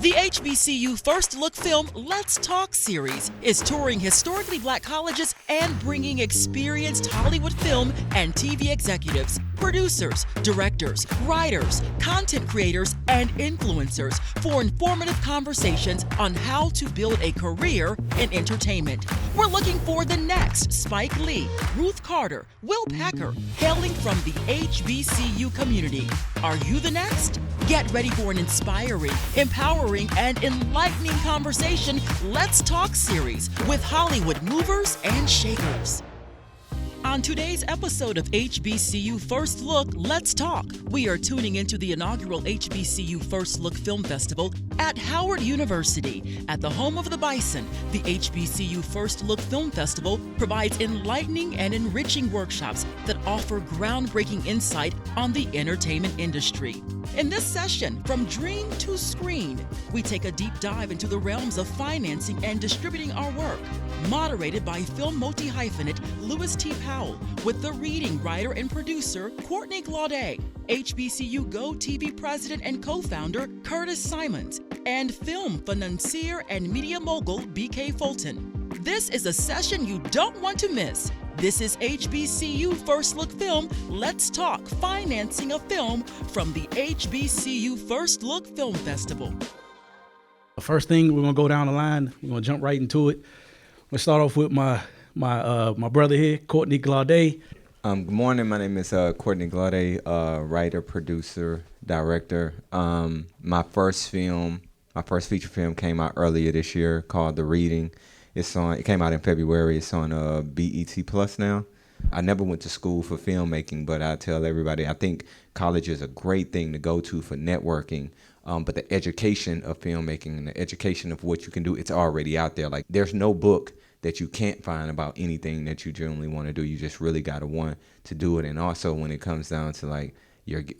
The HBCU First Look Film Let's Talk series is touring historically black colleges and bringing experienced Hollywood film and TV executives, producers, directors, writers, content creators, and influencers for informative conversations on how to build a career in entertainment. We're looking for the next Spike Lee, Ruth Carter, Will Packer, hailing from the HBCU community. Are you the next? Get ready for an inspiring, empowering, and enlightening conversation Let's Talk series with Hollywood movers and shakers. On today's episode of HBCU First Look, Let's Talk, we are tuning into the inaugural HBCU First Look Film Festival at Howard University. At the home of the Bison, the HBCU First Look Film Festival provides enlightening and enriching workshops that offer groundbreaking insight on the entertainment industry. In this session, From Dream to Screen, we take a deep dive into the realms of financing and distributing our work. Moderated by film multi-hyphenate T Powell, with the reading writer and producer Courtney Glaude, HBCU Go TV president and co-founder Curtis Symonds, and film financier and media mogul Fulton. This is a session you don't want to miss. This is HBCU First Look Film. Let's talk financing a film from the HBCU First Look Film Festival. The first thing, we're gonna go down the line. We're gonna jump right into it. Let's start off with my brother here, Courtney Glaude. Good morning. My name is Courtney Glaude, writer, producer, director. My first feature film came out earlier this year called The Reading. It came out in February. It's on BET Plus now. I never went to school for filmmaking, but I tell everybody I think college is a great thing to go to for networking. But the education of filmmaking and the education of what you can do, it's already out there. Like, there's no book that you can't find about anything that you generally want to do. You just really got to want to do it. And also when it comes down to like,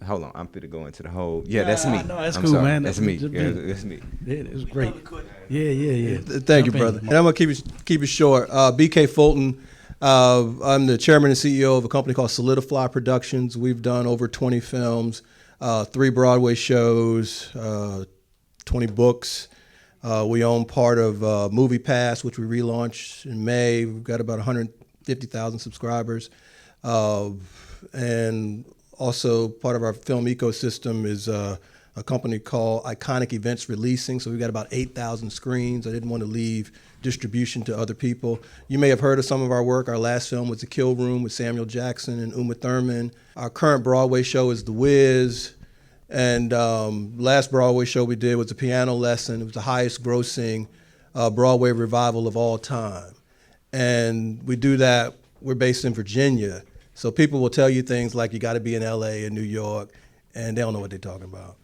hold on, I'm going to go into the whole, that's me. No, that's I'm cool, sorry. man. That's me. That's me. Yeah, it was great. Yeah. Thank you, brother. And I'm going to keep it short. BK Fulton. I'm the chairman and CEO of a company called Solidify Productions. We've done over 20 films, 3 Broadway shows, 20 books. We own part of Movie Pass, which we relaunched in May. We've got about 150,000 subscribers. And also part of our film ecosystem is a company called Iconic Events Releasing. So we've got about 8,000 screens. I didn't want to leave distribution to other people. You may have heard of some of our work. Our last film was The Kill Room with Samuel Jackson and Uma Thurman. Our current Broadway show is The Wiz. And last Broadway show we did was A Piano Lesson. It was the highest grossing Broadway revival of all time. And we do that, we're based in Virginia. So people will tell you things like you gotta be in LA and New York, and they don't know what they're talking about.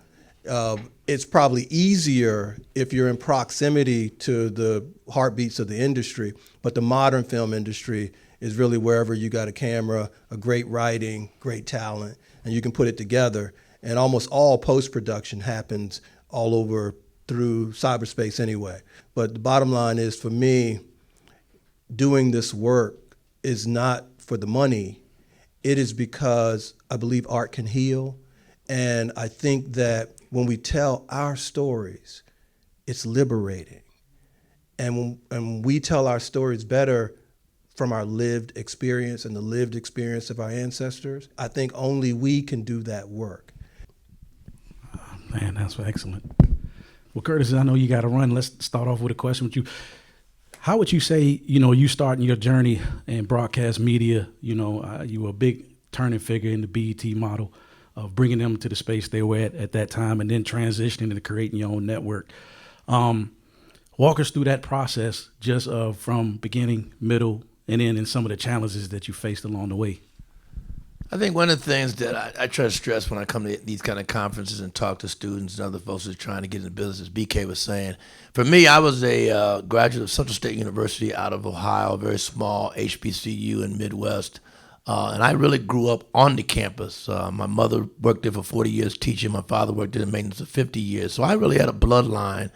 It's probably easier if you're in proximity to the heartbeats of the industry, but the modern film industry is really wherever you got a camera, a great writing, great talent, and you can put it together. And almost all post-production happens all over through cyberspace anyway. But the bottom line is, for me, doing this work is not for the money. It is because I believe art can heal. And I think that when we tell our stories, it's liberating. And when we tell our stories better from our lived experience and the lived experience of our ancestors, I think only we can do that work. Man, that's excellent. Well, Curtis, I know you got to run. Let's start off with a question with you. How would you say, you starting your journey in broadcast media, you were a big turning figure in the BET model of bringing them to the space they were at that time and then transitioning into creating your own network. Walk us through that process just from beginning, middle, and then in some of the challenges that you faced along the way. I think one of the things that I try to stress when I come to these kind of conferences and talk to students and other folks who are trying to get into business, as BK was saying, for me, I was a graduate of Central State University out of Ohio, a very small HBCU in Midwest, and I really grew up on the campus. My mother worked there for 40 years teaching. My father worked there in maintenance for 50 years. So I really had a bloodline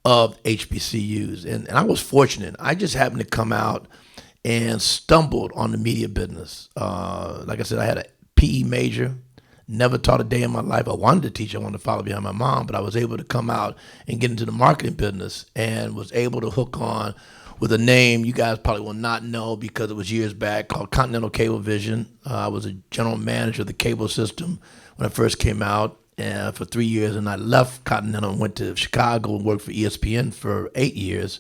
of HBCUs, and I was fortunate. I just happened to come out and stumbled on the media business. Like I said, I had a PE major, Never taught a day in my life. I wanted to teach. I wanted to follow behind my mom, but I was able to come out and get into the marketing business and was able to hook on with a name you guys probably will not know because it was years back, called Continental Cablevision. I was a general manager of the cable system when I first came out for 3 years, and I left Continental and went to Chicago and worked for ESPN for 8 years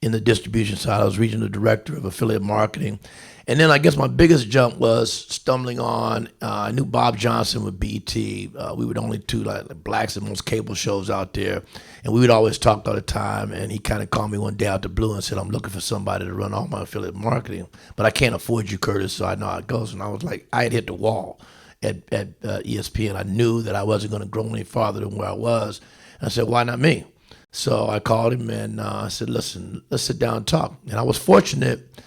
in the distribution side. I was regional director of affiliate marketing. And then I guess my biggest jump was stumbling on, I knew Bob Johnson with BET. We were the only two like blacks in most cable shows out there. And we would always talk all the time. And he kind of called me one day out the blue and said, I'm looking for somebody to run all my affiliate marketing. But I can't afford you, Curtis, so I know how it goes. And I was like, I had hit the wall at ESPN. I knew that I wasn't going to grow any farther than where I was. And I said, why not me? So I called him and I said, listen, let's sit down and talk. And I was fortunate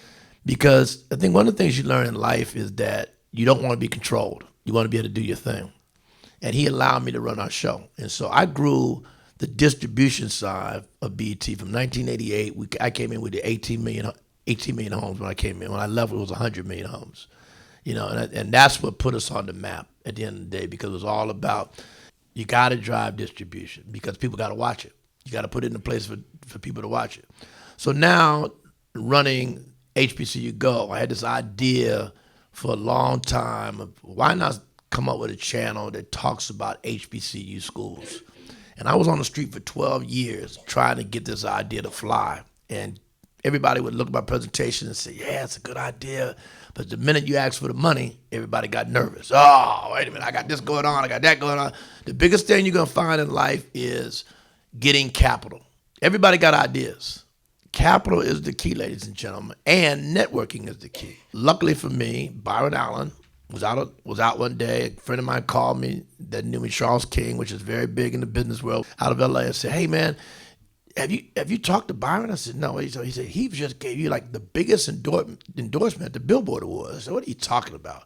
because I think one of the things you learn in life is that you don't want to be controlled. You want to be able to do your thing. And he allowed me to run our show. And so I grew the distribution side of BET from 1988. I came in with the 18 million homes when I came in. When I left, it was 100 million homes. You know, and that's what put us on the map at the end of the day, because it was all about you got to drive distribution because people got to watch it. You got to put it in a place for people to watch it. So now running HBCU Go, I had this idea for a long time of why not come up with a channel that talks about HBCU schools. And I was on the street for 12 years trying to get this idea to fly. And everybody would look at my presentation and say, yeah, it's a good idea. But the minute you ask for the money, everybody got nervous. Oh, wait a minute, I got this going on, I got that going on. The biggest thing you're going to find in life is getting capital. Everybody got ideas. Capital is the key, ladies and gentlemen, and networking is the key. Luckily for me, Byron Allen was out one day. A friend of mine called me that knew me, Charles King, which is very big in the business world, out of LA, and said, hey, man, have you talked to Byron? I said, no. He said, he just gave you like the biggest endorsement at the Billboard Awards. I said, what are you talking about?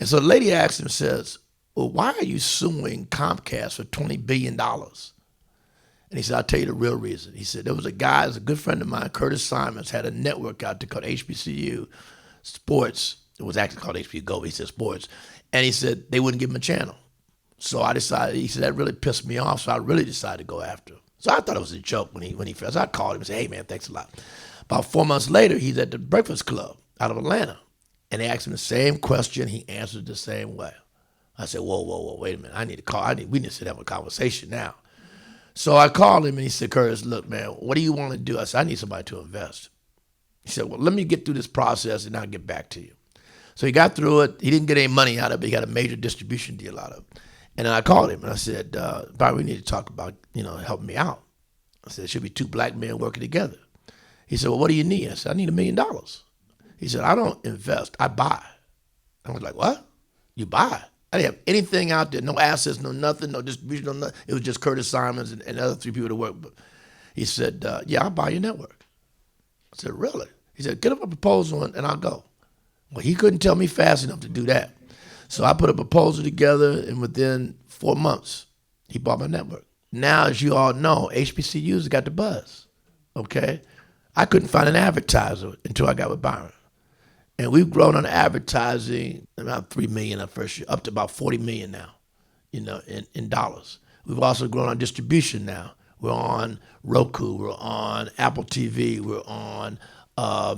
And so the lady asked him, says, well, why are you suing Comcast for $20 billion? And he said, I'll tell you the real reason. He said, there was a guy, a good friend of mine, Curtis Symonds, had a network out there called HBCU Sports. It was actually called HBCU Go, but he said Sports. And he said they wouldn't give him a channel. So I decided, he said, that really pissed me off, so I really decided to go after him. So I thought it was a joke when he first, I called him and said, hey man, thanks a lot. About 4 months later, he's at the Breakfast Club out of Atlanta. And they asked him the same question, he answered the same way. I said, whoa, wait a minute, I need to call, we need to sit down with a conversation now. So I called him and he said, Curtis, look, man, what do you want to do? I said, I need somebody to invest. He said, well, let me get through this process and I'll get back to you. So he got through it. He didn't get any money out of it, but he got a major distribution deal out of it. And then I called him and I said, Byron, we need to talk about, helping me out. I said, there should be two black men working together. He said, well, what do you need? I said, I need $1 million. He said, I don't invest, I buy. I was like, what? You buy? I didn't have anything out there, no assets, no nothing, no distribution, no nothing. It was just Curtis Symonds and the other 3 people to work. But he said, yeah, I'll buy your network. I said, really? He said, get up a proposal and I'll go. Well, he couldn't tell me fast enough to do that. So I put a proposal together, and within 4 months, he bought my network. Now, as you all know, HBCUs got the buzz, okay? I couldn't find an advertiser until I got with Byron. And we've grown on advertising about $3 million our first year, up to about $40 million now, in dollars. We've also grown on distribution now. We're on Roku, we're on Apple TV, we're on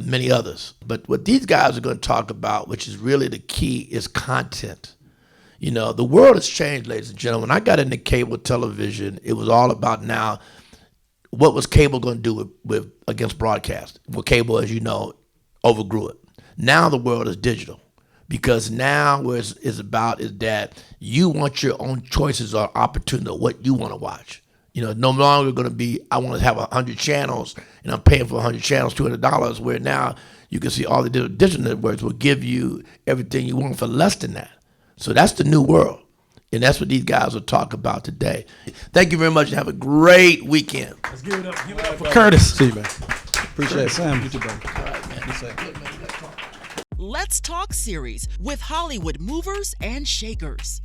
many others. But what these guys are going to talk about, which is really the key, is content. The world has changed, ladies and gentlemen. When I got into cable television, it was all about now, what was cable going to do with against broadcast? Well, cable, as you know, overgrew it. Now the world is digital, because now what it's about is that you want your own choices or opportunity of what you want to watch. No longer going to be, I want to have 100 channels and I'm paying for 100 channels, $200, where now you can see all the digital networks will give you everything you want for less than that. So that's the new world. And that's what these guys will talk about today. Thank you very much and have a great weekend. Let's give it up. Give it up for Curtis. See you, man. Appreciate it. Sam. You too, buddy. All right, man. Let's Talk series with Hollywood movers and shakers.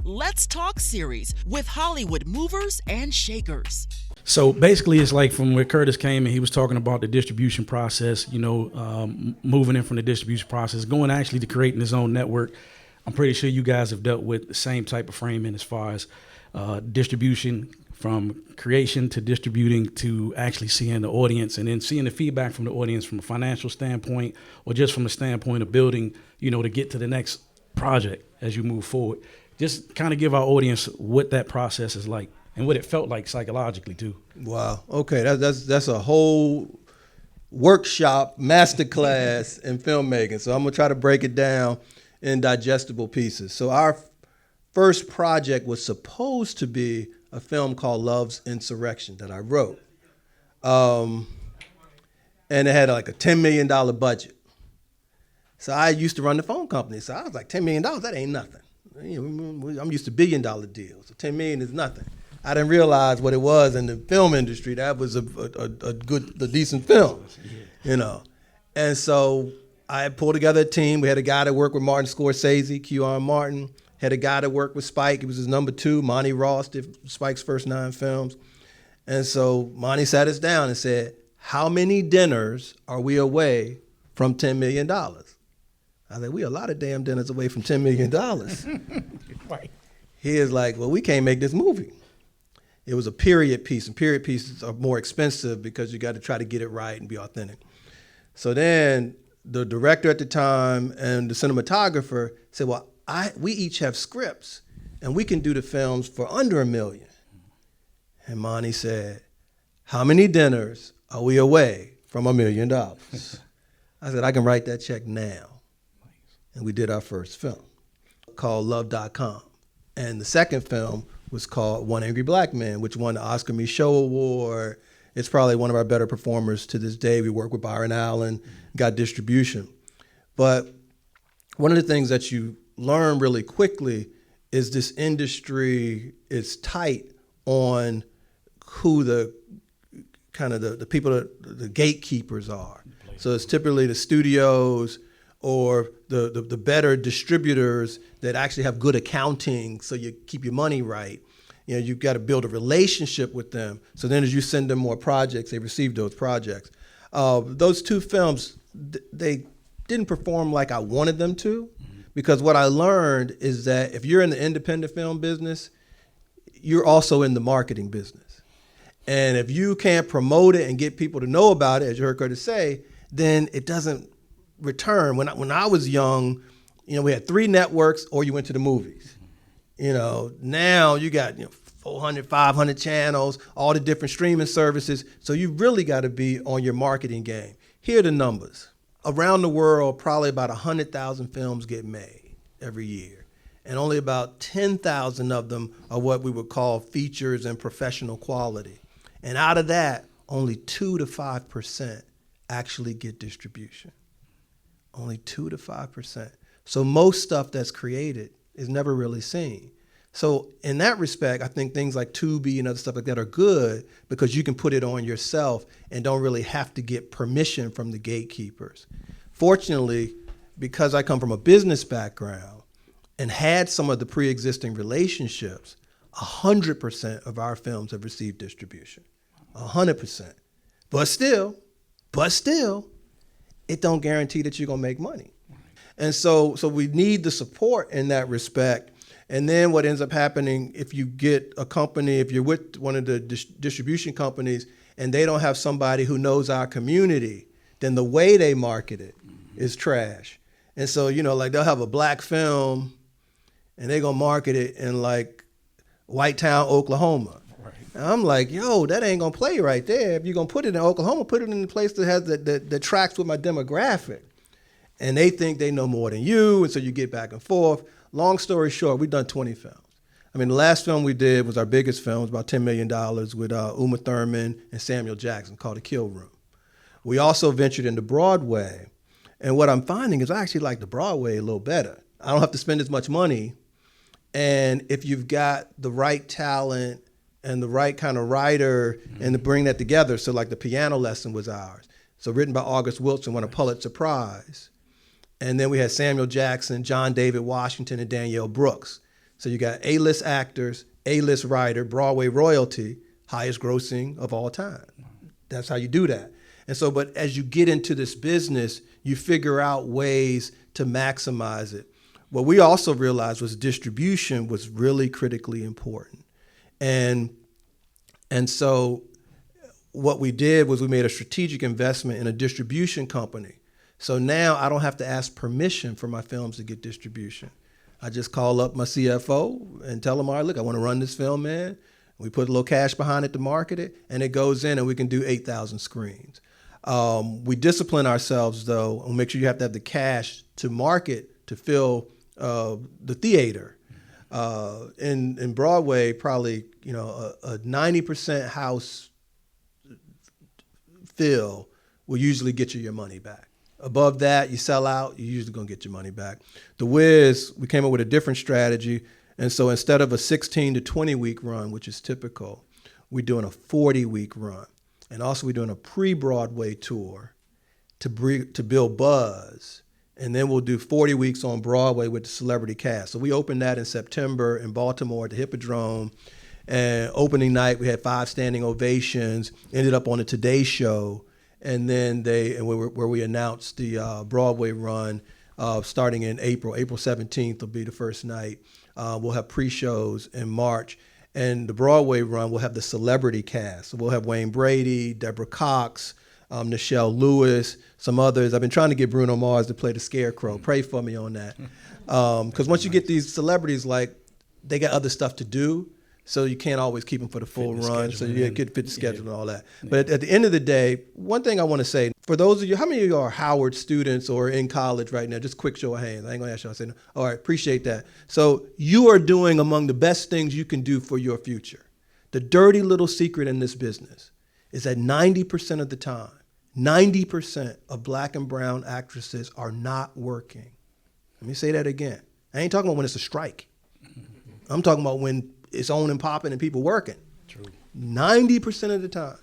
Let's Talk series with Hollywood movers and shakers. So basically, it's like from where Curtis came and he was talking about the distribution process, moving in from the distribution process, going actually to creating his own network. I'm pretty sure you guys have dealt with the same type of framing as far as distribution, from creation to distributing to actually seeing the audience and then seeing the feedback from the audience from a financial standpoint or just from a standpoint of building, to get to the next project as you move forward. Just kind of give our audience what that process is like and what it felt like psychologically too. Wow. Okay, that's a whole workshop, masterclass in filmmaking. So I'm gonna try to break it down in digestible pieces. So our first project was supposed to be a film called Love's Insurrection that I wrote. And it had like a $10 million budget. So I used to run the phone company. So I was like, $10 million, that ain't nothing. I'm used to $1 billion deals. So $10 million is nothing. I didn't realize what it was in the film industry. That was a decent film, And so I pulled together a team. We had a guy that worked with Martin Scorsese, Q.R. Martin. Had a guy that worked with Spike. It was his number 2. Monty Ross did Spike's first 9 films. And so Monty sat us down and said, how many dinners are we away from $10 million? I said, we a lot of damn dinners away from $10 million. Right. He is like, well, we can't make this movie. It was a period piece, and period pieces are more expensive because you got to try to get it right and be authentic. So then the director at the time and the cinematographer said, well, we each have scripts, and we can do the films for under $1 million. And Monty said, how many dinners are we away from $1 million? I said, I can write that check now. And we did our first film called Love.com. And the second film was called One Angry Black Man, which won the Oscar Michaud Award. It's probably one of our better performers to this day. We work with Byron Allen, got distribution. But one of the things that you learn really quickly is this industry is tight on who the people, the gatekeepers are. So it's typically the studios or the better distributors that actually have good accounting so you keep your money right. You've got to build a relationship with them. So then as you send them more projects, they receive those projects. Those 2 films, they didn't perform like I wanted them to, because what I learned is that if you're in the independent film business, you're also in the marketing business. And if you can't promote it and get people to know about it, as you heard Curtis say, then it doesn't return. When I was young, we had 3 networks or you went to the movies. Now you got 400, 500 channels, all the different streaming services. So you really got to be on your marketing game. Here are the numbers. Around the world, probably about 100,000 films get made every year. And only about 10,000 of them are what we would call features and professional quality. And out of that, only 2 to 5% actually get distribution. Only 2 to 5%. So most stuff that's created is never really seen. So in that respect, I think things like Tubi and other stuff like that are good because you can put it on yourself and don't really have to get permission from the gatekeepers. Fortunately, because I come from a business background and had some of the pre-existing relationships, 100% of our films have received distribution. 100%. But still, it don't guarantee that you're gonna make money. And so we need the support in that respect. And then what ends up happening if you get a company, if you're with one of the distribution companies and they don't have somebody who knows our community, then the way they market it is trash. And so, like they'll have a black film and they're gonna market it in like Whitetown, Oklahoma. Right. And I'm like, yo, that ain't gonna play right there. If you're gonna put it in Oklahoma, put it in a place that has that tracks with my demographic. And they think they know more than you, and so you get back and forth. Long story short, we've done 20 films. I mean, the last film we did was our biggest film, it was about $10 million with Uma Thurman and Samuel Jackson called The Kill Room. We also ventured into Broadway. And what I'm finding is I actually like the Broadway a little better. I don't have to spend as much money. And if you've got the right talent and the right kind of writer and to bring that together, so like The Piano Lesson was ours. So written by August Wilson, won a Pulitzer Prize. And then we had Samuel Jackson, John David Washington, and Danielle Brooks. So you got A-list actors, A-list writer, Broadway royalty, highest grossing of all time. That's how you do that. And so, but as you get into this business, you figure out ways to maximize it. what we also realized was distribution was really critically important. And so what we did was we made a strategic investment in a distribution company. So now I don't have to ask permission for my films to get distribution. I just call up my CFO and tell them, all right, look, I want to run this film in. We put a little cash behind it to market it, and it goes in, and we can do 8,000 screens. We discipline ourselves, though, and make sure you have to have the cash to market to fill the theater. In Broadway, probably a 90% house fill will usually get you your money back. Above that, you sell out, you're usually going to get your money back. The Wiz, we came up with a different strategy. And so instead of a 16 to 20 week run, which is typical, we're doing a 40-week run. And also we're doing a pre-Broadway tour to build buzz. And then we'll do 40 weeks on Broadway with the celebrity cast. So we opened that in September in Baltimore at the Hippodrome. And opening night, we had 5 standing ovations, ended up on the Today Show. And then where we announced the Broadway run starting in April 17th will be the first night. We'll have pre-shows in March. And the Broadway run, we'll have the celebrity cast. So we'll have Wayne Brady, Deborah Cox, Nichelle Lewis, some others. I've been trying to get Bruno Mars to play the Scarecrow. Pray for me on that. Because once you get these celebrities, they got other stuff to do. So you can't always keep them for the full run. So you get fit the schedule and all that. But at the end of the day, one thing I want to say, for those of you, how many of you are Howard students or in college right now? Just quick show of hands. I ain't going to ask you. I say, no. All right, appreciate that. So you are doing among the best things you can do for your future. The dirty little secret in this business is that 90% of the time, 90% of black and brown actresses are not working. Let me say that again. I ain't talking about when it's a strike. I'm talking about when it's on and popping and people working. True. 90% of the time,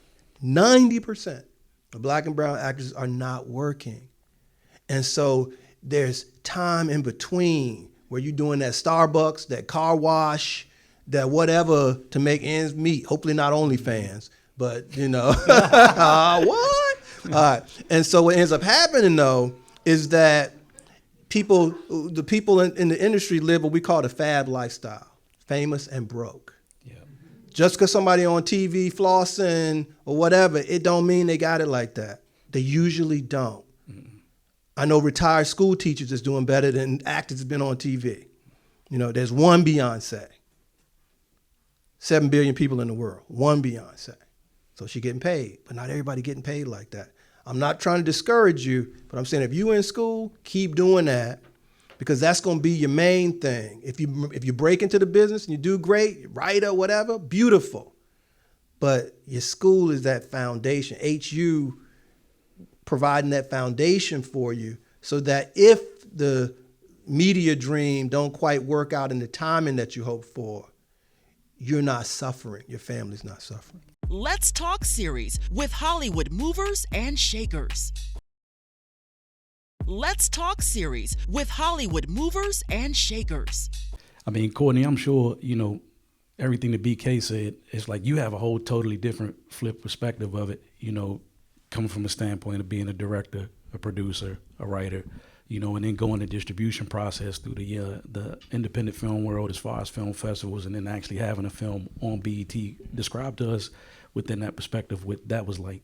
90% of black and brown actors are not working. And so there's time in between where you're doing that Starbucks, that car wash, that whatever to make ends meet. Hopefully not OnlyFans, but what? All right. And so what ends up happening though is that the people in the industry live what we call the fab lifestyle. Famous and broke. Yeah. Just because somebody on TV flossing or whatever, it don't mean they got it like that. They usually don't. Mm-hmm. I know retired school teachers that's doing better than actors that's been on TV. There's one Beyonce. 7 billion people in the world. One Beyonce. So she getting paid, but not everybody getting paid like that. I'm not trying to discourage you, but I'm saying if you in school, keep doing that. Because that's going to be your main thing. If you break into the business and you do great, writer, whatever, beautiful. But your school is that foundation. HU providing that foundation for you so that if the media dream don't quite work out in the timing that you hope for, you're not suffering. Your family's not suffering. Let's Talk series with Hollywood movers and shakers. Let's Talk series with Hollywood movers and shakers. I mean, Courtney, I'm sure, everything that BK said, it's like you have a whole totally different flip perspective of it, coming from a standpoint of being a director, a producer, a writer, and then going the distribution process through the independent film world as far as film festivals and then actually having a film on BET. Describe to us within that perspective what that was like.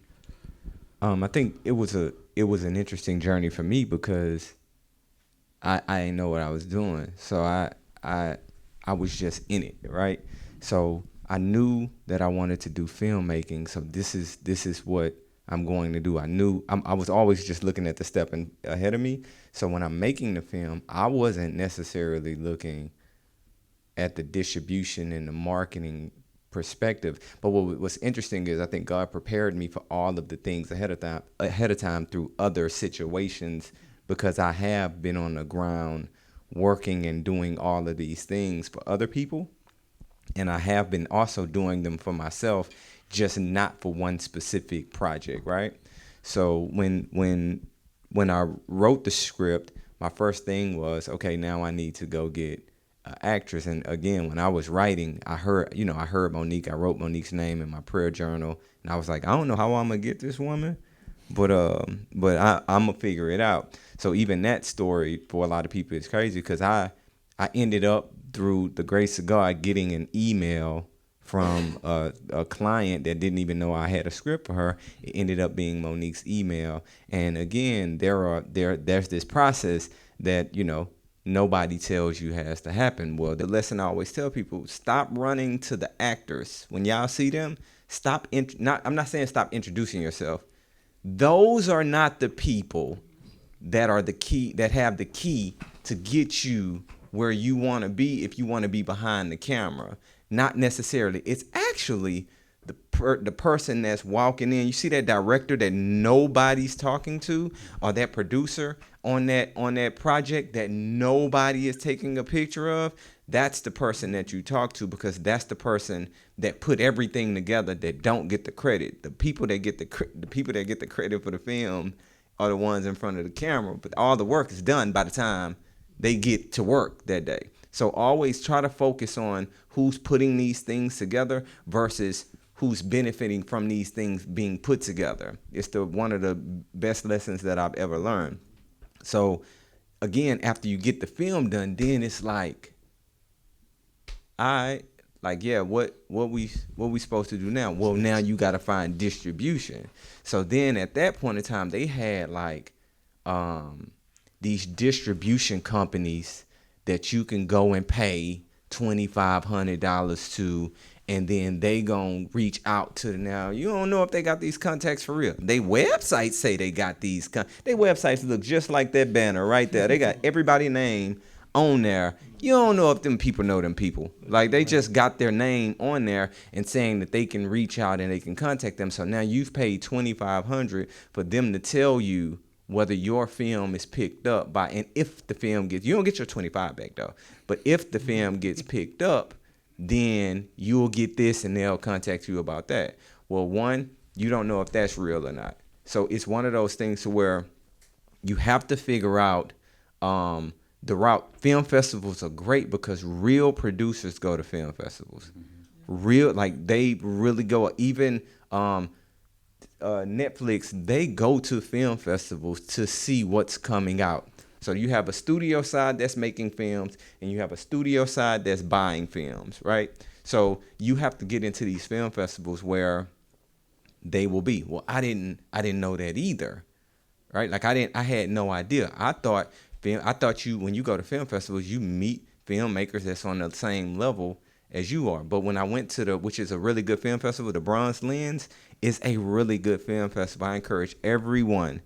I think it was an interesting journey for me because I didn't know what I was doing. So I was just in it, right? So I knew that I wanted to do filmmaking. So this is what I'm going to do. I was always just looking at the step ahead of me. So when I'm making the film, I wasn't necessarily looking at the distribution and the marketing perspective. But what was interesting is I think God prepared me for all of the things ahead of time through other situations because I have been on the ground working and doing all of these things for other people. And I have been also doing them for myself, just not for one specific project, right? So when I wrote the script, my first thing was, okay, now I need to go get actress. And again, when I was writing, I heard Monique. I wrote Monique's name in my prayer journal, and I was like, I don't know how I'm gonna get this woman, but I'm gonna figure it out. So even that story for a lot of people is crazy because I I ended up, through the grace of God, getting an email from a client that didn't even know I had a script for her. It ended up being Monique's email. And again, there's this process that, nobody tells you has to happen. Well, the lesson I always tell people, stop running to the actors. When y'all see them, I'm not saying stop introducing yourself. Those are not the people that are the key, that have the key to get you where you want to be if you want to be behind the camera. Not necessarily. It's actually the person that's walking in. You see that director that nobody's talking to, or that producer on that project that nobody is taking a picture of. That's the person that you talk to, because that's the person that put everything together that don't get the credit. The people that get the credit for the film are the ones in front of the camera, but all the work is done by the time they get to work that day. So always try to focus on who's putting these things together versus who's benefiting from these things being put together. It's one of the best lessons that I've ever learned. So again, after you get the film done, then it's like, what we supposed to do now? Well, now you got to find distribution. So then at that point in time, they had these distribution companies that you can go and pay $2,500 to, and then they gonna reach out to now. You don't know if they got these contacts for real. They websites say they got these. They websites look just like that banner right there. They got everybody's name on there. You don't know if them people know them people. Like, they just got their name on there and saying that they can reach out and they can contact them. So now you've paid $2,500 for them to tell you whether your film is picked up by, and if the film gets, you don't get your 25 back though, but if the film gets picked up, then you'll get this and they'll contact you about that. Well, one, you don't know if that's real or not. So it's one of those things to where you have to figure out the route. Film festivals are great because real producers go to film festivals. Real, like, they really go. Even Netflix, they go to film festivals to see what's coming out. So you have a studio side that's making films, and you have a studio side that's buying films, right? So you have to get into these film festivals where they will be. Well, I didn't know that either, right? Like, I had no idea. I thought you, when you go to film festivals, you meet filmmakers that's on the same level as you are. But when I went to which is a really good film festival, the Bronze Lens is a really good film festival. I encourage everyone,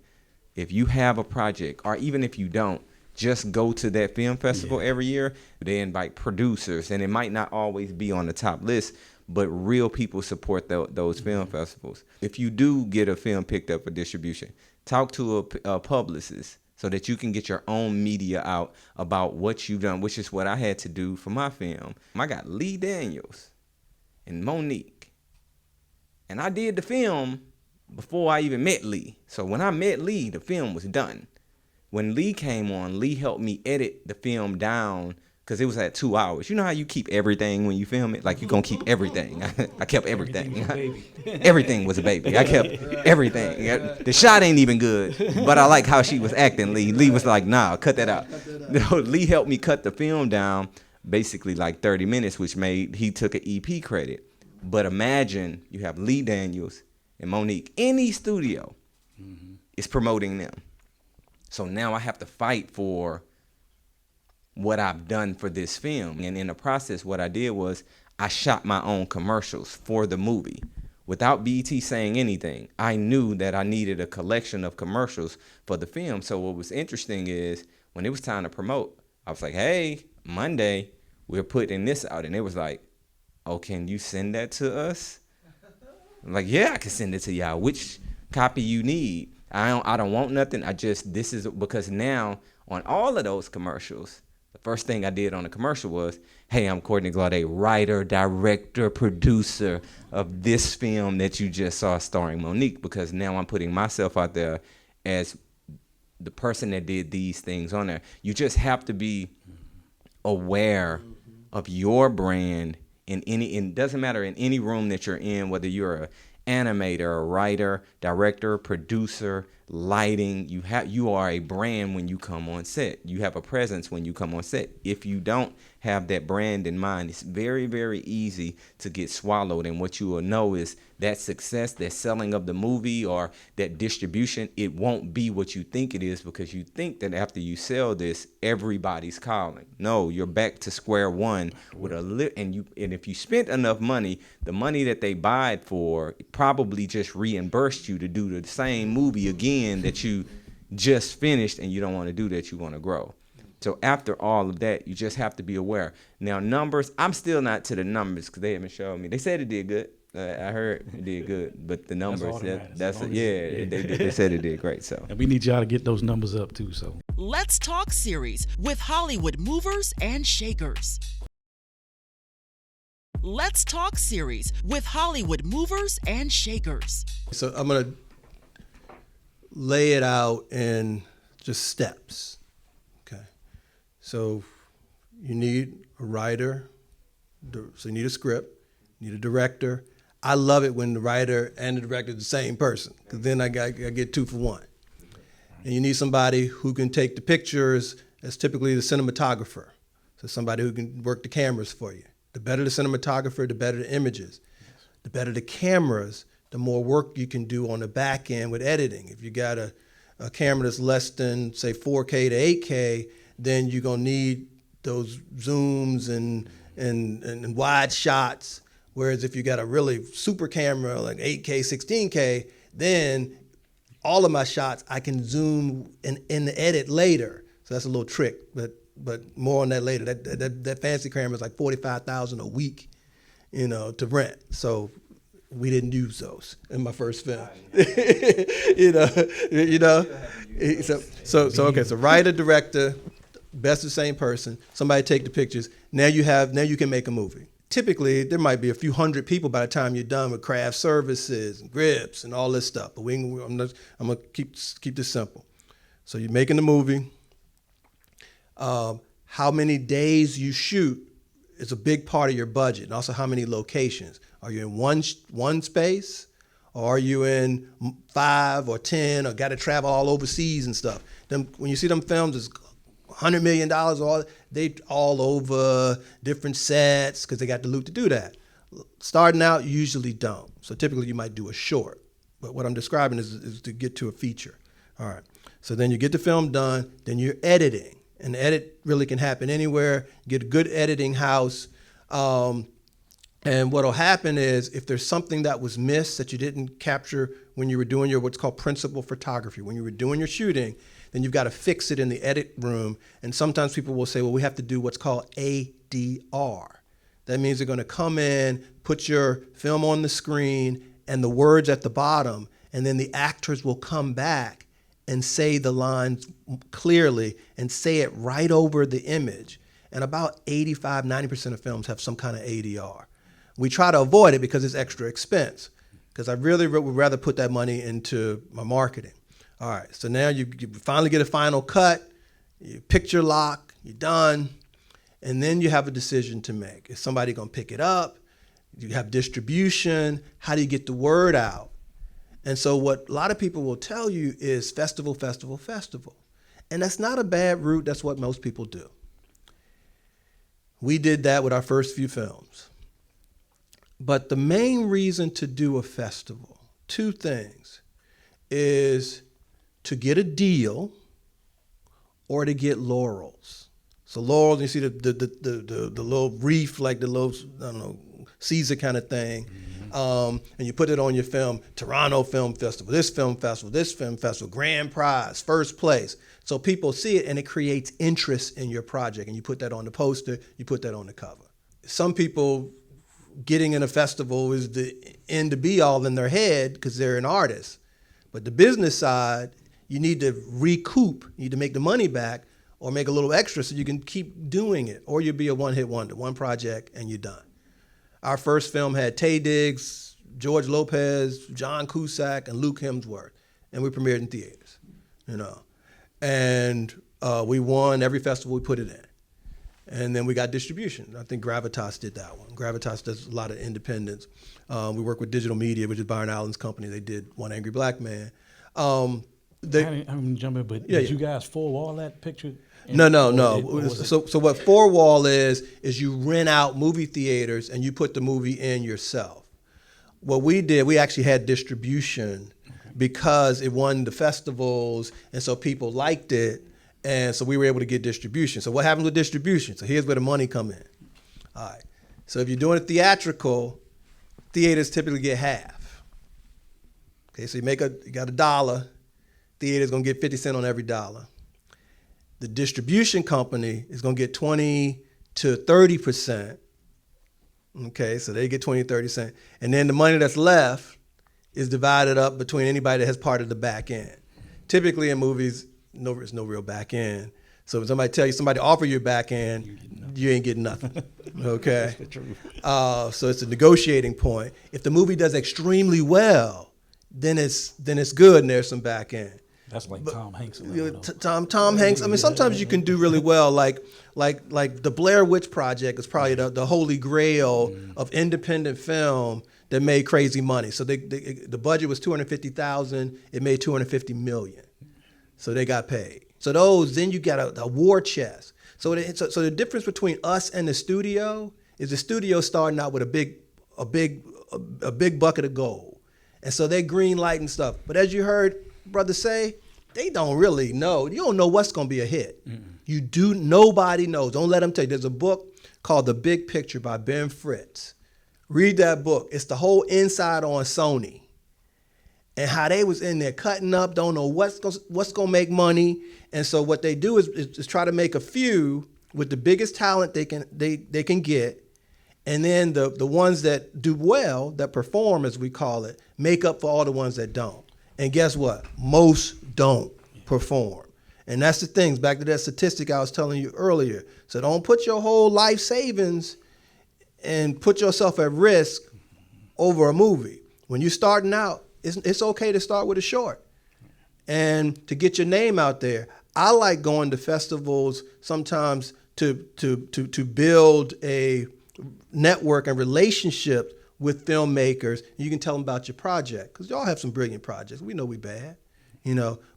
if you have a project, or even if you don't, just go to that film festival every year. They invite producers, and it might not always be on the top list, but real people support those film festivals. If you do get a film picked up for distribution, talk to a publicist so that you can get your own media out about what you've done, which is what I had to do for my film. I got Lee Daniels and Monique, and I did the film before I even met Lee. So when I met Lee, the film was done. When Lee came on, Lee helped me edit the film down because it was at 2 hours. You know how you keep everything when you film it? Like, you're going to keep everything. I kept everything. Everything was a baby. I kept everything. The shot ain't even good, but I like how she was acting, Lee. Lee was like, nah, cut that out. Lee helped me cut the film down basically like 30 minutes, which made, he took an EP credit. But imagine you have Lee Daniels and Monique. Any studio is promoting them. So now I have to fight for what I've done for this film. And in the process, what I did was I shot my own commercials for the movie. Without BET saying anything, I knew that I needed a collection of commercials for the film. So what was interesting is when it was time to promote, I was like, hey, Monday, we're putting this out. And it was like, oh, can you send that to us? I'm like, yeah, I can send it to y'all. Which copy you need? I don't want nothing. This is because now on all of those commercials, the first thing I did on the commercial was, hey, I'm Courtney Glaude, writer, director, producer of this film that you just saw starring Monique, because now I'm putting myself out there as the person that did these things on there. You just have to be aware of your brand it doesn't matter in any room that you're in, whether you're an animator, writer, director, producer, lighting. You are a brand when you come on set. You have a presence when you come on set. If you don't have that brand in mind, it's very, very easy to get swallowed. And what you will know is that success, that selling of the movie or that distribution, it won't be what you think it is, because you think that after you sell this, everybody's calling. No, you're back to square one with and if you spent enough money, the money that they buy it for probably just reimbursed you to do the same movie again that you just finished, and you don't want to do that. You want to grow. So after all of that, you just have to be aware. Now, numbers, I'm still not to the numbers because they haven't shown me. They said it did good. I heard it did good, but the numbers, they said it did great. So, and we need y'all to get those numbers up too. So Let's Talk series with Hollywood movers and shakers. Let's Talk series with Hollywood movers and shakers. So I'm going to lay it out in just steps. Okay. So you need a writer, so you need a script, you need a director. I love it when the writer and the director are the same person, because then I get 2 for 1. And you need somebody who can take the pictures, as typically the cinematographer. So somebody who can work the cameras for you. The better the cinematographer, the better the images. The better the cameras, the more work you can do on the back end with editing. If you got a camera that's less than, say, 4K to 8K, then you're gonna need those zooms and wide shots. Whereas if you got a really super camera, like 8K, 16K, then all of my shots I can zoom in the edit later. So that's a little trick, but more on that later. That fancy camera is like $45,000 a week, to rent. So we didn't use those in my first film. So writer, director, best the same person. Somebody take the pictures. Now you can make a movie. Typically, there might be a few hundred people by the time you're done with craft services and grips and all this stuff. But I'm gonna keep this simple. So you're making the movie. How many days you shoot is a big part of your budget, and also how many locations. Are you in one space, or are you in 5 or 10, or got to travel all overseas and stuff? When you see them films, it's $100 million, they all over different sets because they got the loot to do that. Starting out, you usually don't. So typically you might do a short. But what I'm describing is to get to a feature. All right. So then you get the film done, then you're editing. And the edit really can happen anywhere. Get a good editing house. And what'll happen is if there's something that was missed that you didn't capture when you were doing your what's called principal photography, when you were doing your shooting, then you've got to fix it in the edit room. And sometimes people will say, well, we have to do what's called ADR. That means they're going to come in, put your film on the screen and the words at the bottom, and then the actors will come back and say the lines clearly and say it right over the image. And about 85, 90% of films have some kind of ADR. We try to avoid it because it's extra expense, because I really would rather put that money into my marketing. All right, so now you finally get a final cut, you picture lock, you're done, and then you have a decision to make. Is somebody gonna pick it up? You have distribution, how do you get the word out? And so what a lot of people will tell you is festival, festival, festival. And that's not a bad route, that's what most people do. We did that with our first few films. But the main reason to do a festival, 2 things, is to get a deal or to get laurels. So laurels, you see the little wreath, like the little, I don't know, Caesar kind of thing. And you put it on your film, Toronto Film Festival, this film festival, grand prize, first place. So people see it and it creates interest in your project, and you put that on the poster, you put that on the cover. Some people getting in a festival is the end to be all in their head because they're an artist. But the business side, you need to recoup, you need to make the money back or make a little extra so you can keep doing it, or you'll be a one-hit wonder, one project and you're done. Our first film had Taye Diggs, George Lopez, John Cusack, and Luke Hemsworth, and we premiered in theaters, And we won every festival we put it in. And then we got distribution. I think Gravitas did that one. Gravitas does a lot of independents. We work with Digital Media, which is Byron Allen's company. They did One Angry Black Man. I'm jumping, but did you guys four-wall that picture? No. So what four-wall is you rent out movie theaters and you put the movie in yourself. What we did, we actually had distribution because it won the festivals, and so people liked it. And so we were able to get distribution. So what happens with distribution? So here's where the money come in. All right. So if you're doing it theatrical, theaters typically get half. Okay, so you got $1, theater's gonna get 50 cents on every dollar. The distribution company is gonna get 20 to 30%. Okay, so they get 20 to 30 cents. And then the money that's left is divided up between anybody that has part of the back end. Typically in movies, there's no real back end. So if somebody offer you a back end, you ain't getting nothing. Okay. So it's a negotiating point. If the movie does extremely well, then it's good and there's some back end. That's like Tom Hanks. Tom Hanks. I mean, sometimes you can do really well. Like the Blair Witch Project is probably the holy grail of independent film that made crazy money. So the budget was $250,000. It made $250 million. So they got paid. So then you got a war chest. So the difference between us and the studio is the studio starting out with a big bucket of gold, and so they green lighting stuff. But as you heard brother say, they don't really know. You don't know what's going to be a hit. Nobody knows. Don't let them tell you. There's a book called The Big Picture by Ben Fritz. Read that book. It's the whole inside on Sony. And how they was in there cutting up, don't know what's gonna make money, and so what they do is try to make a few with the biggest talent they can get, and then the ones that do well, that perform as we call it, make up for all the ones that don't. And guess what? Most don't perform, and that's the things. Back to that statistic I was telling you earlier. So don't put your whole life savings and put yourself at risk over a movie. When you're starting out, it's okay to start with a short and to get your name out there. I like going to festivals sometimes to build a network and relationship with filmmakers. You can tell them about your project because y'all have some brilliant projects. We know we bad,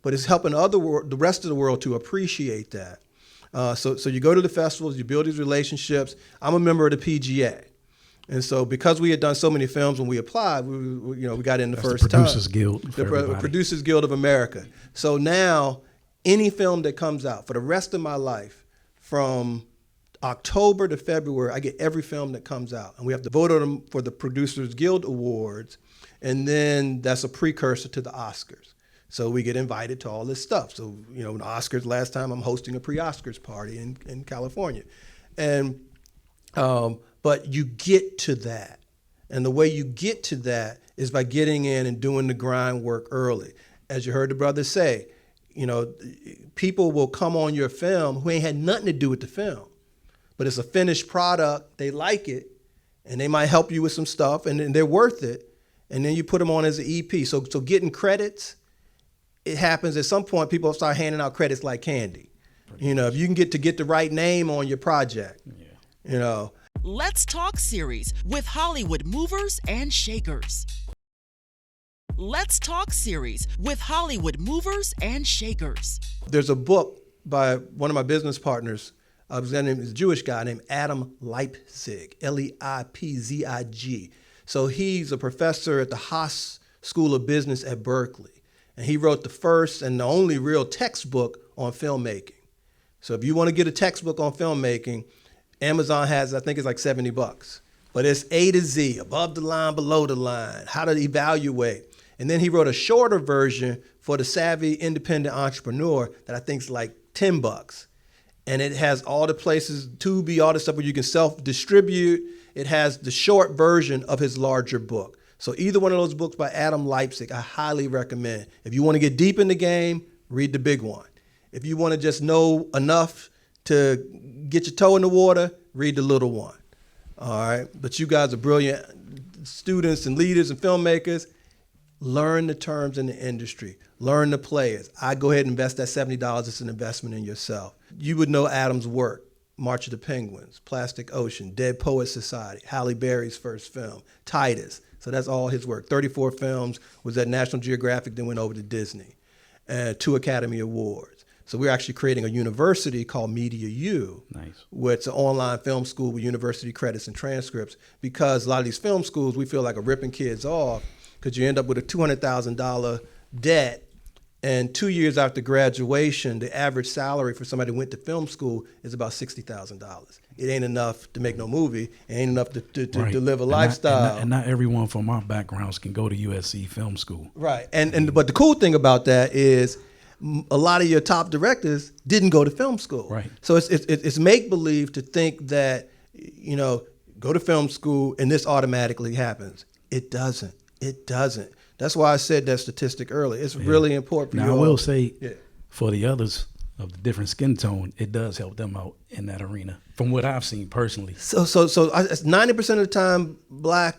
but it's helping the rest of the world to appreciate that. So you go to the festivals, you build these relationships. I'm a member of the PGA. And so because we had done so many films when we applied, we got in the first time. Producers Guild. The Producers Guild of America. So now any film that comes out for the rest of my life, from October to February, I get every film that comes out. And we have to vote on them for the Producers Guild Awards. And then that's a precursor to the Oscars. So we get invited to all this stuff. So, the Oscars, last time I'm hosting a pre-Oscars party in California. And but you get to that. And the way you get to that is by getting in and doing the grind work early. As you heard the brother say, people will come on your film who ain't had nothing to do with the film. But it's a finished product, they like it, and they might help you with some stuff, and they're worth it. And then you put them on as an EP. So getting credits, it happens at some point, people start handing out credits like candy. If you can get the right name on your project, Let's Talk series with Hollywood movers and shakers. Let's Talk series with Hollywood movers and shakers. There's a book by one of my business partners. His name is a Jewish guy named Adam Leipzig, Leipzig. So he's a professor at the Haas School of Business at Berkeley. And he wrote the first and the only real textbook on filmmaking. So if you want to get a textbook on filmmaking, Amazon has, I think it's like $70. But it's A to Z, above the line, below the line, how to evaluate. And then he wrote a shorter version for the savvy independent entrepreneur that I think is like $10. And it has all the places, Tubi, all the stuff where you can self-distribute. It has the short version of his larger book. So either one of those books by Adam Leipzig, I highly recommend. If you want to get deep in the game, read the big one. If you want to just know enough to get your toe in the water, read the little one. All right. But you guys are brilliant students and leaders and filmmakers. Learn the terms in the industry. Learn the players. I go ahead and invest that $70. It's an investment in yourself. You would know Adam's work March of the Penguins, Plastic Ocean, Dead Poets Society, Halle Berry's first film, Titus. So that's all his work. 34 films, was at National Geographic, then went over to Disney. 2 Academy Awards. So we're actually creating a university called Media U, where it's an online film school with university credits and transcripts, because a lot of these film schools, we feel like are ripping kids off because you end up with a $200,000 debt, and 2 years after graduation, the average salary for somebody who went to film school is about $60,000. It ain't enough to make no movie. It ain't enough to live a lifestyle. And not everyone from our backgrounds can go to USC Film School. Right. But the cool thing about that is a lot of your top directors didn't go to film school. Right. So it's make believe to think that, you know, go to film school and this automatically happens. It doesn't. It doesn't. That's why I said that statistic earlier. It's really important for you. Now, I will say, for the others of the different skin tone, it does help them out in that arena, from what I've seen personally. So 90% of the time, black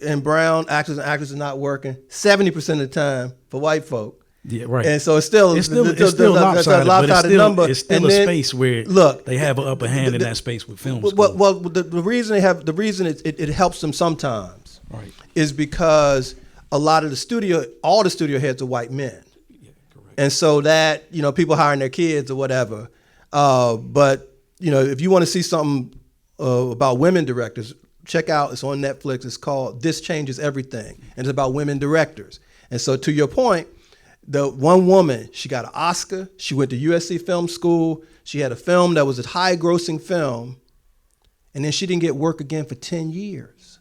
and brown actors and actresses are not working. 70% of the time for white folk. Yeah, right. And so it's still lopsided, but number. It's still a space where they have an upper hand in that space with film school. Well, the reason it helps them sometimes, right, is because a lot of all the studio heads are white men. Yeah, correct. And so that, you know, people hiring their kids or whatever. But, you know, if you want to see something about women directors, check out, it's on Netflix. It's called This Changes Everything. And it's about women directors. And so to your point, the one woman, she got an Oscar. She went to USC Film School. She had a film that was a high grossing film. And then she didn't get work again for 10 years.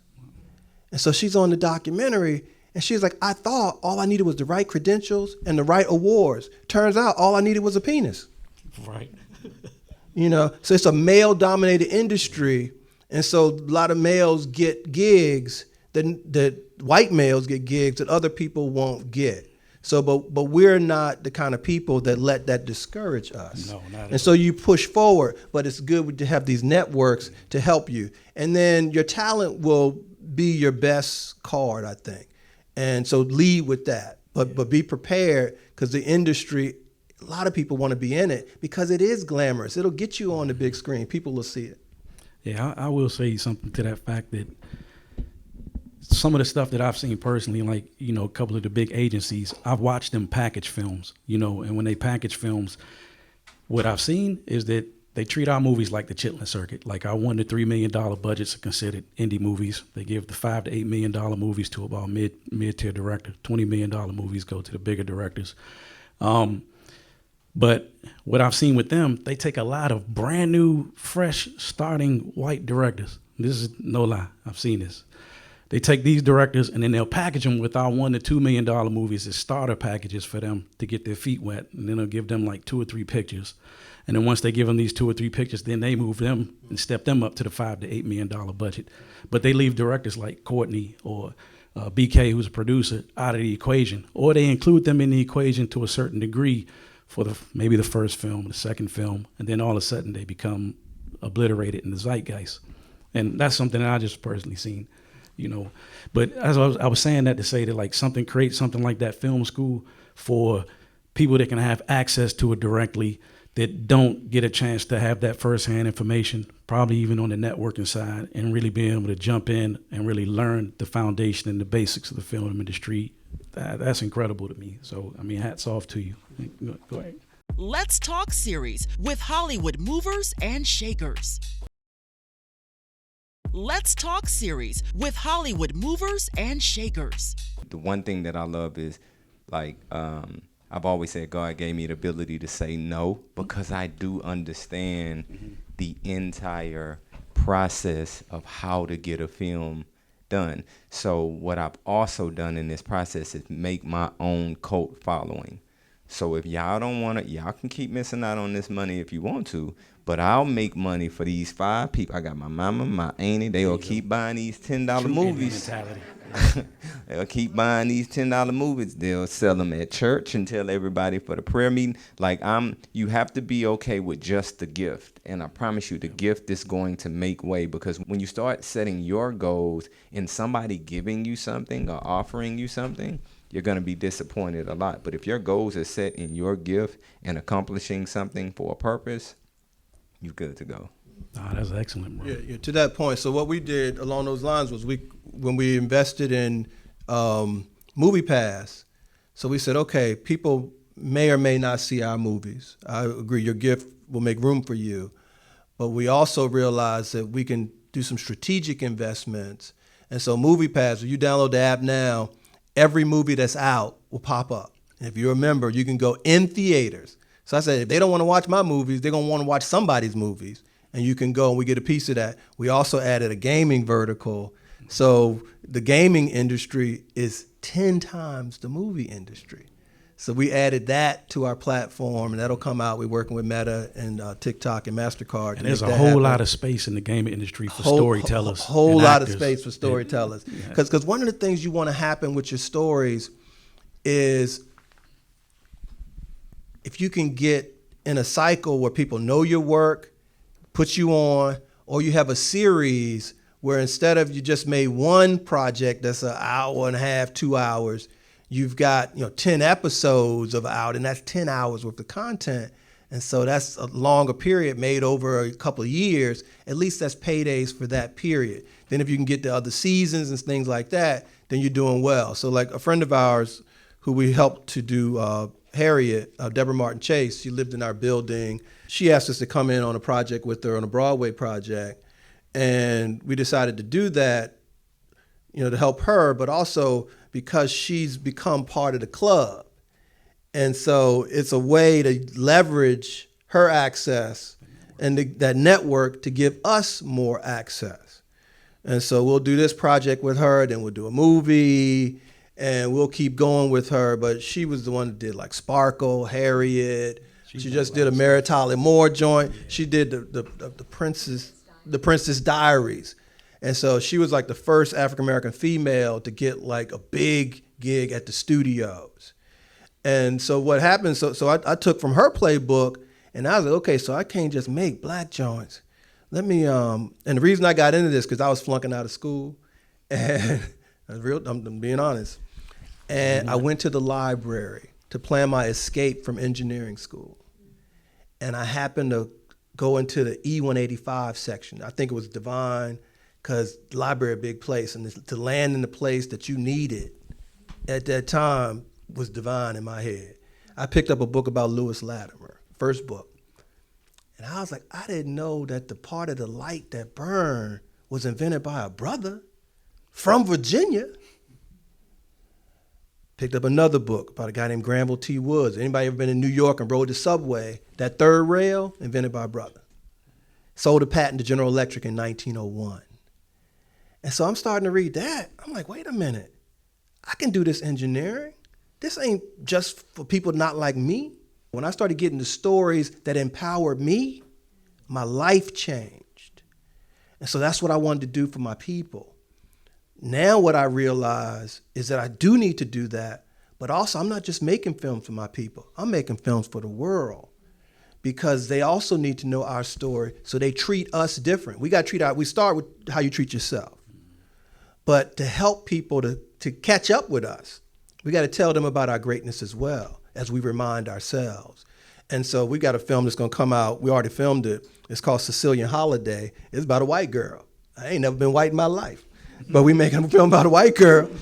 And so she's on the documentary. And she's like, I thought all I needed was the right credentials and the right awards. Turns out all I needed was a penis. Right. You know, so it's a male-dominated industry. And so a lot of males get gigs that white males get gigs that other people won't get. So, but we're not the kind of people that let that discourage us. No, not at all. And so you push forward, but it's good to have these networks to help you. And then your talent will be your best card, I think. And so lead with that, but be prepared, because the industry, a lot of people want to be in it because it is glamorous. It'll get you on the big screen. People will see it. Yeah, I will say something to that fact that some of the stuff that I've seen personally, like, you know, a couple of the big agencies, I've watched them package films, you know, and when they package films, what I've seen is that they treat our movies like the Chitlin circuit. Like our $1 to $3 million budgets are considered indie movies. They give the $5 to $8 million movies to about mid-tier director. $20 million movies go to the bigger directors. But what I've seen with them, they take a lot of brand new, fresh, starting white directors. This is no lie. I've seen this. They take these directors and then they'll package them with our $1 to $2 million movies as starter packages for them to get their feet wet. And then they'll give them like 2 or 3 pictures. And then once they give them these 2 or 3 pictures, then they move them and step them up to the $5 to $8 million budget. But they leave directors like Courtney or BK, who's a producer, out of the equation. Or they include them in the equation to a certain degree for maybe the first film, the second film, and then all of a sudden they become obliterated in the zeitgeist. And that's something that I just personally seen, you know. But as I was saying that to say that, like, create something like that film school for people that can have access to it directly, that don't get a chance to have that firsthand information, probably even on the networking side, and really being able to jump in and really learn the foundation and the basics of the film industry. That's incredible to me. So, I mean, hats off to you. Go ahead. Let's Talk series with Hollywood movers and shakers. Let's Talk series with Hollywood movers and shakers. The one thing that I love is, like, I've always said God gave me the ability to say no, because I do understand the entire process of how to get a film done. So what I've also done in this process is make my own cult following. So if y'all don't want to, y'all can keep missing out on this money if you want to, but I'll make money for these 5 people. I got my mama, my auntie. They'll keep buying these $10 movies. They'll keep buying these $10 movies. They'll sell them at church and tell everybody for the prayer meeting. Like, you have to be okay with just the gift. And I promise you, the gift is going to make way, because when you start setting your goals and somebody giving you something or offering you something, you're going to be disappointed a lot. But if your goals are set in your gift and accomplishing something for a purpose, you're good to go. Ah, that's excellent, bro. Yeah, to that point. So what we did along those lines was when we invested in Movie Pass, so we said, okay, people may or may not see our movies. I agree, your gift will make room for you. But we also realized that we can do some strategic investments. And so Movie Pass, if you download the app now, every movie that's out will pop up. And if you're a member, you can go in theaters. So I said, if they don't want to watch my movies, they're going to want to watch somebody's movies. And you can go and we get a piece of that. We also added a gaming vertical. So the gaming industry is 10 times the movie industry. So we added that to our platform, and that'll come out. We're working with Meta and TikTok and MasterCard. And there's a whole lot of space in the gaming industry for storytellers. A whole lot of actors. space for storytellers. Because one of the things you want to happen with your stories is if you can get in a cycle where people know your work, put you on, or you have a series where instead of you just made one project that's an hour and a half, 2 hours, you've got 10 episodes of out, and that's 10 hours worth of content. And so that's a longer period made over a couple of years. At least that's paydays for that period. Then if you can get the other seasons and things like that, then you're doing well. So like a friend of ours who we helped to do Harriet, Deborah Martin Chase, she lived in our building. She asked us to come in on a project with her on a Broadway project. And we decided to do that, to help her, but also because she's become part of the club. And so it's a way to leverage her access and that network to give us more access. And so we'll do this project with her, then we'll do a movie, and we'll keep going with her. But she was the one that did like Sparkle, Harriet. She just did a Mary Tyler Moore joint. She did the Princess Diaries. And so she was like the first African-American female to get like a big gig at the studios. And so what happened, so I took from her playbook, and I was like, okay, so I can't just make black joints. Let me, and the reason I got into this, because I was flunking out of school, and I'm being honest. And I went to the library to plan my escape from engineering school. And I happened to go into the E185 section. I think it was Divine, because the library, a big place, and to land in the place that you needed at that time was Divine in my head. I picked up a book about Lewis Latimer, first book. And I was like, I didn't know that the part of the light that burned was invented by a brother from Virginia. Picked up another book about a guy named Granville T. Woods. Anybody ever been in New York and rode the subway? That third rail, invented by a brother. Sold a patent to General Electric in 1901. And so I'm starting to read that. I'm like, wait a minute. I can do this engineering. This ain't just for people not like me. When I started getting the stories that empowered me, my life changed. And so that's what I wanted to do for my people. Now what I realize is that I do need to do that, but also I'm not just making films for my people. I'm making films for the world, because they also need to know our story, so they treat us different. We start with how you treat yourself. But to help people to catch up with us, we got to tell them about our greatness as well, as we remind ourselves. And so we got a film that's going to come out. We already filmed it. It's called Sicilian Holiday. It's about a white girl. I ain't never been white in my life. But we making a film about a white girl in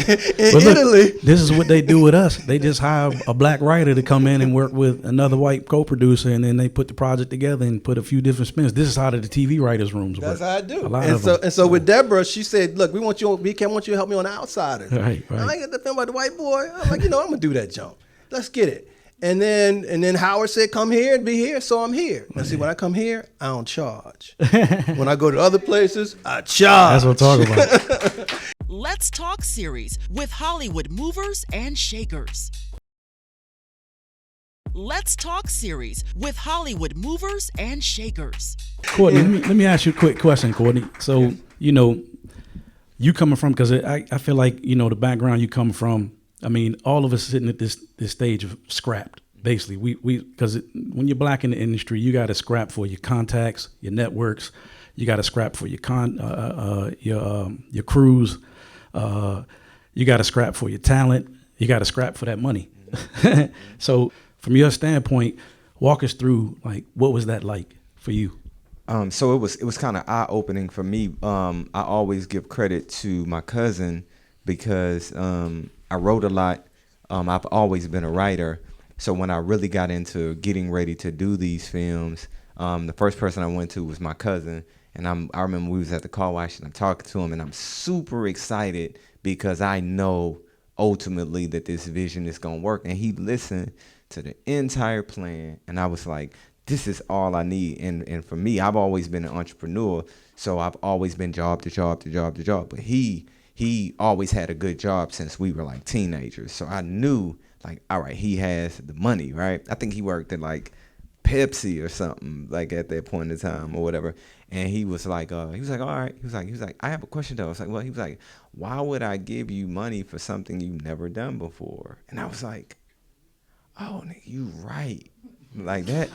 Italy. This is what they do with us. They just hire a black writer to come in and work with another white co-producer, and then they put the project together and put a few different spins. This is how the TV writers' rooms work. That's how I do. And so with Deborah, she said, "Look, we want you to help me on The Outsiders." Right. I get the film about the white boy. I'm like, I'm gonna do that jump. Let's get it. And then Howard said, come here and be here, so I'm here. Now see, when I come here, I don't charge. When I go to other places, I charge. That's what I'm talking about. Let's Talk series with Hollywood movers and shakers. Let's Talk series with Hollywood movers and shakers. Courtney, let me ask you a quick question, Courtney. So, you coming from, because I feel like, the background you come from, I mean, all of us sitting at this stage of scrapped, basically. We because when you're black in the industry, you got to scrap for your contacts, your networks. You got to scrap for your crews. You got to scrap for your talent. You got to scrap for that money. So from your standpoint, walk us through, like, what was that like? for you? So it was kind of eye opening for me. I always give credit to my cousin because I wrote a lot. I've always been a writer. So when I really got into getting ready to do these films, the first person I went to was my cousin. And I remember we was at the car wash and I'm talking to him and I'm super excited because I know ultimately that this vision is going to work. And he listened to the entire plan. And I was like, this is all I need. And for me, I've always been an entrepreneur. So I've always been job to job to job to job. But he always had a good job since we were like teenagers. So I knew like, all right, he has the money, right? I think he worked at like Pepsi or something like at that point in time or whatever. And he was like, all right. He was like, I have a question though. I was like, well, he was like, why would I give you money for something you've never done before? And I was like, oh, nigga, you right. Like that.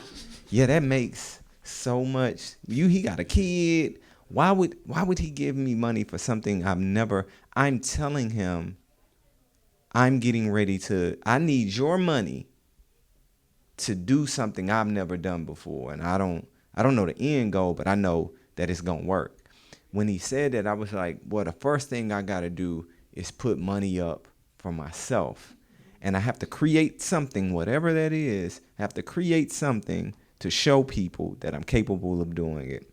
Yeah, that makes so much. He got a kid. Why would he give me money for something I'm telling him I need your money to do something I've never done before. And I don't know the end goal, but I know that it's going to work. When he said that, I was like, well, the first thing I got to do is put money up for myself. And I have to create something, whatever that is, I have to create something to show people that I'm capable of doing it.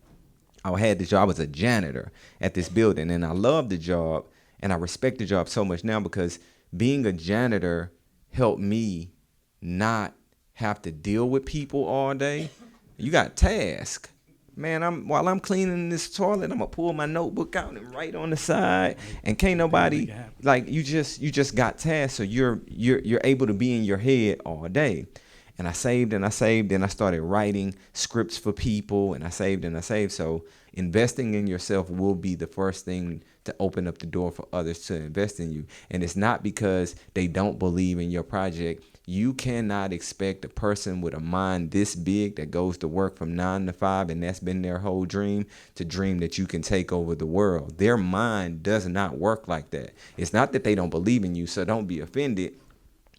I had this job. I was a janitor at this building, and I loved the job, and I respect the job so much now because being a janitor helped me not have to deal with people all day. You got tasks. Man, while I'm cleaning this toilet, I'm gonna pull my notebook out and write on the side, and can't nobody like you just got tasks, so you're able to be in your head all day. And I saved and I saved, and I started writing scripts for people, and I saved and I saved. So investing in yourself will be the first thing to open up the door for others to invest in you. And it's not because they don't believe in your project. You cannot expect a person with a mind this big that goes to work from 9 to 5 and that's been their whole dream to dream that you can take over the world. Their mind does not work like that. It's not that they don't believe in you, so don't be offended.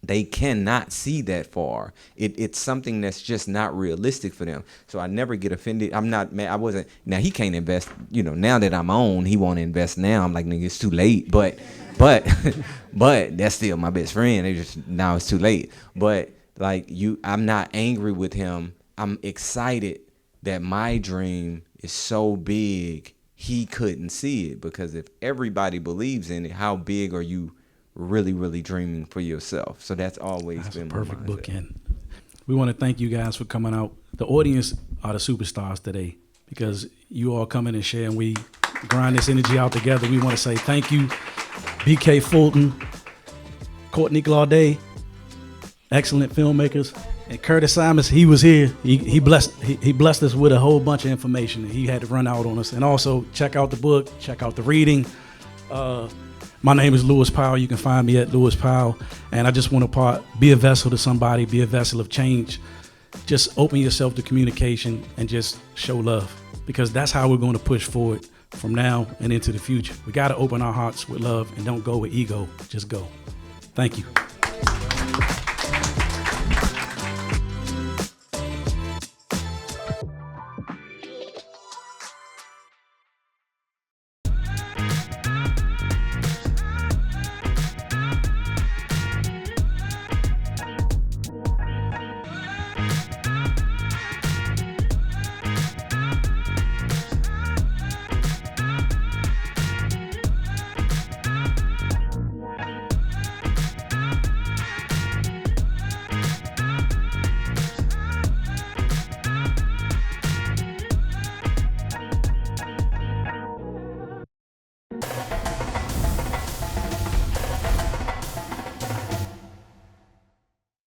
They cannot see that far. It's something that's just not realistic for them. So I never get offended. I'm not mad. I wasn't. Now he can't invest. Now that I'm on, he won't invest now. I'm like, nigga, it's too late. But that's still my best friend. Now it's too late. But like I'm not angry with him. I'm excited that my dream is so big he couldn't see it, because if everybody believes in it, how big are you really, really dreaming for yourself? So that's always been a perfect my mindset. bookend. We want to thank you guys for coming out. The audience are the superstars today because you all come in and share, and we grind this energy out together. We want to say thank you, BK Fulton, Courtney Glaude, excellent filmmakers, and Curtis Symonds. He was here. He blessed us with a whole bunch of information. He had to run out on us. And also check out the book, check out the reading. My name is Lewis Powell. You can find me at Lewis Powell. And I just want to be a vessel to somebody, be a vessel of change. Just open yourself to communication and just show love, because that's how we're going to push forward from now and into the future. We got to open our hearts with love and don't go with ego. Just go. Thank you.